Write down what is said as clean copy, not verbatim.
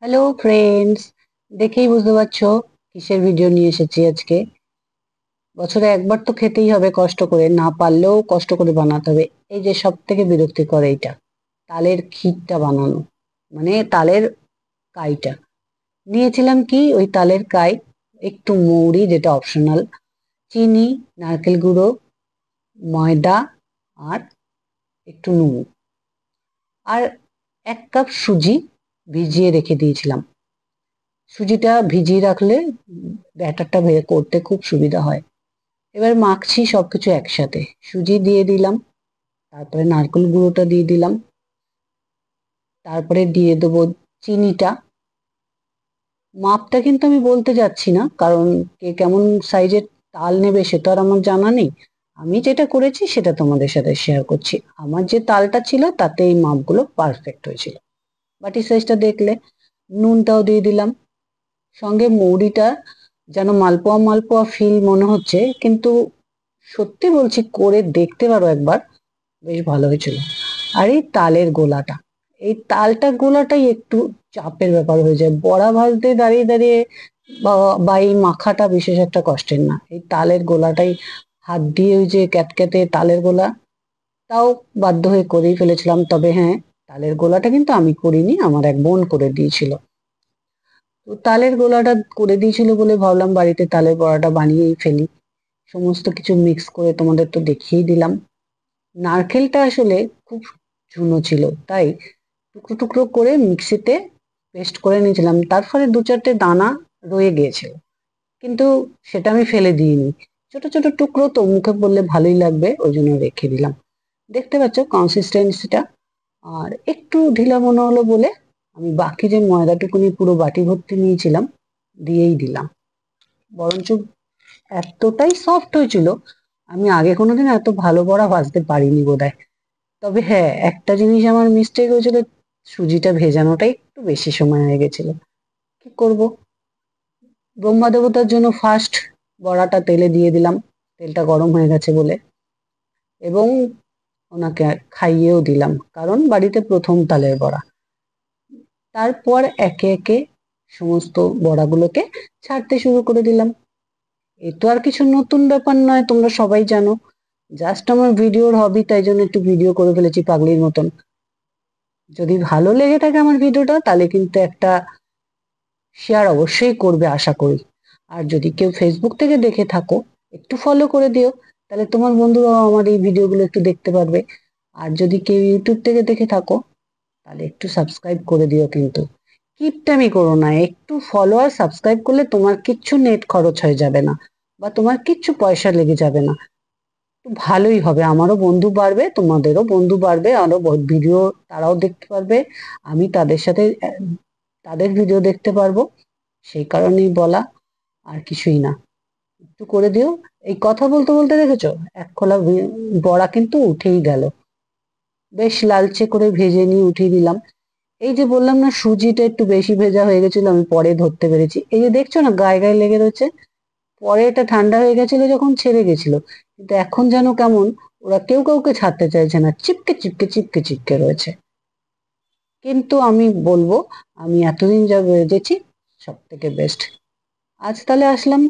Hello friends, দেখেই বুঝতে পারছো কিসের ভিডিও নিয়ে এসেছি আজকে। বছরে একবার তো খেতেই হবে, কষ্ট করে না পারলেও কষ্ট করে বানাতে হবে। এই যে সব থেকে বিরক্তিকর এইটা, তালের ক্ষীরটা বানানো, মানে তালের কাইটা। নিয়েছিলাম কি ওই তালের কাই, একটু মৌরি যেটা অপশনাল, চিনি, নারকেল গুঁড়ো, ময়দা, আর একটু নুন, আর 1 কাপ সুজি ভিজিয়ে রেখে দিয়েছিলাম। সুজিটা ভিজিয়ে রাখলে ব্যাটারটা বের করতে খুব সুবিধা হয়। এবার মাখছি সবকিছু একসাথে, সুজি দিয়ে দিলাম, তারপরে নারকেল গুঁড়োটা দিয়ে দিলাম, তারপরে দিয়ে দেবো চিনিটা। মাপটা কিন্তু আমি বলতে যাচ্ছি না, কারণ কে কেমন সাইজের তাল নেবে সে তো আর আমার জানা নেই। আমি যেটা করেছি সেটা তোমাদের সাথে শেয়ার করছি। আমার যে তালটা ছিল তাতে এই মাপগুলো পারফেক্ট হয়েছিল। বাটি সাইজটা দেখলে। নুনটাও দিয়ে দিলাম, সঙ্গে মৌরিটা যেন মালপোয়া মালপোয়া ফিল মনে হচ্ছে, কিন্তু সত্যি বলছি করে দেখতে পারো একবার, বেশ ভালো হয়েছিল। আর এই তালের গোলাটা, এই গোলাটাই একটু চাপের ব্যাপার হয়ে যায় বড়া ভাজতে দাঁড়িয়ে দাঁড়িয়ে, বা এই মাখাটা বিশেষ একটা কষ্টের না। এই তালের গোলাটাই হাত দিয়ে, ওই যে ক্যাটক্যাটে তালের গোলা, তাও বাধ্য হয়ে করেই ফেলেছিলাম। তবে হ্যাঁ, তালের গোলাটা কিন্তু আমি করিনি, আমার এক বোন করে দিয়েছিল। তো তালের গোলাটা করে দিয়েছিল বলে ভাবলাম বাড়িতে তালের বড়াটা বানিয়েই ফেলি। সমস্ত কিছু মিক্স করে তোমাদের তো দেখিয়েই দিলাম। নারকেলটা আসলে খুব চুনো ছিল, তাই টুকরো টুকরো করে মিক্সিতে পেস্ট করে নিয়েছিলাম, তার ফলে 2-4টে দানা রয়ে গিয়েছিল, কিন্তু সেটা আমি ফেলে দিইনি। ছোট ছোট টুকরো তো মুখে পড়লে ভালোই লাগবে, ওই জন্য রেখে দিলাম। দেখতে পাচ্ছ কনসিস্টেন্সিটা। আর একটু ঢিলা মনে হলো বলে আমি বাকি যে ময়দাটুকুনি পুরো বাটি ভর্তি নিয়েছিলাম দিয়েই দিলাম। বরঞ্চ এতটাই সফট হয়েছিল, আমি আগে কোনোদিন এত ভালো বড়া ভাজতে পারিনি বোধহয়। তবে হ্যাঁ, একটা জিনিস আমার মিস্টেক হয়েছিল, সুজিটা ভেজানোটাই একটু বেশি সময় হয়ে গেছিল। কি করব, ব্রহ্মা দেবতার জন্য ফার্স্ট বড়াটা তেলে দিয়ে দিলাম, তেলটা গরম হয়ে গেছে বলে, এবং ওনাকে খাইয়েও দিলাম, কারণ বাড়িতে প্রথম তালের বড়া। তারপর একে একে সমস্ত বড়াগুলোকে ছাড়তে শুরু করে দিলাম। এ তো আর কিছু নতুন ব্যাপার নয়, তোমরা সবাই জানো। জাস্ট আমার ভিডিওর হবি, তাই জন্য একটু ভিডিও করে ফেলেছি পাগলির মতন। যদি ভালো লেগে থাকে আমার ভিডিওটা, তাহলে কিন্তু একটা শেয়ার অবশ্যই করবে আশা করি। আর যদি কেউ ফেসবুক থেকে দেখে থাকো, একটু ফলো করে দিও, তাহলে তোমার বন্ধুরাও আমার এই ভিডিওগুলো একটু দেখতে পারবে। আর যদি কেউ ইউটিউব থেকে দেখে থাকো, তাহলে একটু সাবস্ক্রাইব করে দিও কিন্তু। কিপটামি করো না, একটু ফলো আর সাবস্ক্রাইব করলে তোমার কিচ্ছু নেট খরচ হয়ে যাবে না, বা তোমার কিচ্ছু পয়সা লেগে যাবে না। তো ভালোই হবে, আমারও বন্ধু বাড়বে, তোমাদেরও বন্ধু বাড়বে, আরো ভিডিও তারাও দেখতে পারবে, আমি তাদের সাথে তাদের ভিডিও দেখতে পারবো। সেই কারণেই বলা, আর কিছুই না। একটু করে দিও। এই কথা বলতে বলতে দেখেছো, এক খোলা বড়া কিন্তু উঠেই গেল। বেশ লালচে করে ভেজে নিয়ে উঠিয়ে দিলাম। এই যে বললাম না সুজিটা একটু বেশি ভেজা হয়ে গেছিল, আমি পরে ধরতে পেরেছি। এই যে দেখছো না গায়ে গায়ে লেগে রয়েছে, পরে এটা ঠান্ডা হয়ে গেছিল যখন ছেড়ে গেছিল, কিন্তু এখন যেন কেমন ওরা কেউ কাউকে ছাড়তে চাইছে না, চিপকে চিপকে চিপকে চিপকে রয়েছে। কিন্তু আমি বলবো, আমি এতদিন যা ভেজেছি সব থেকে বেস্ট। আজ তাহলে আসলাম।